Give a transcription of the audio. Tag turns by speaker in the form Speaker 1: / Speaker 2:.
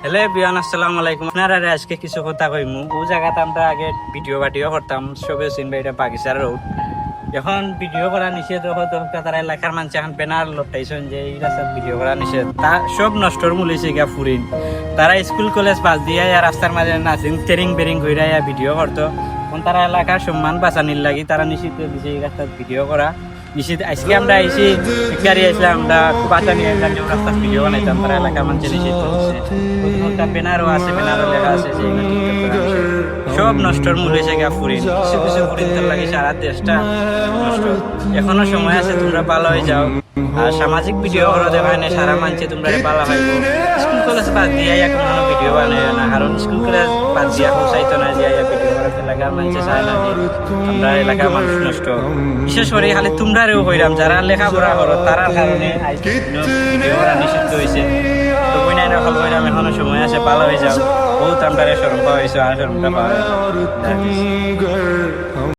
Speaker 1: Hello everyone, আসসালামু আলাইকুম। আপনারা আজকে কিছু কথা কইমু। ও জায়গাতে আমরা আগে ভিডিও করতাম, সবে চিনবে এটা বাগিচার রোড। এখন ভিডিও করা নিষেধ, তারা এলাকার মানুষ এখন ব্যানার লটাইছেন যে এই রাস্তার ভিডিও করা নিষেধ। তা সব নষ্টর মূল হয়েছে গিয়া ফুরিন। তারা স্কুল কলেজ পাস দিয়ে রাস্তার মাঝে নাচিং তেরিং বেরিং কইরা ভিডিও করতো। এখন তারা এলাকার সম্মান বাঁচানির লাগি তারা নিষিদ্ধ দিছে এই রাস্তার ভিডিও করা নিষিদ্ধ। আজকে আমরা আইসি গাড়ি আইসলাম, আমরা বাঁচানি রাস্তার ভিডিও বানাইতাম, তারা এলাকার মানুষের নিষিদ্ধ দিচ্ছে। প্রথমটা ব্যানারও আছে, ব্যানারও লেখা আছে যে এগুলো টিকটক করা নিষেধ। সব নষ্টর মূল হয়েছে গিয়া ফুরিন। কিছু কিছু ফুরিন তোর লাগে সারা দেশটা নষ্ট। এখনো সময় আছে, তোমরা ভালো হয়ে যাও। আর সামাজিক ভিডিও করো দেখায় সারা মানছে তোমরা ভালো হইব। স্কুল কলেজ বাদ দিয়ে এখন ভিডিও বানায় না, কারণ স্কুল কলেজ বাদ দিয়া চাইতো না যে ভিডিও করার এলাকার মানুষে চায় না যে আমরা এলাকার মানুষ নষ্ট। বিশেষ করে খালি তোমরাও হইলাম যারা লেখাপড়া করো তারার কারণে ভিডিও করা নিষিদ্ধ হয়েছে। তো বই নাই নকল হইলাম, এখনো সময় আছে, ভালো হয়ে যাও। বহুত আমরা সরম পাওয়া হয়েছে, আর সরমটা পাওয়া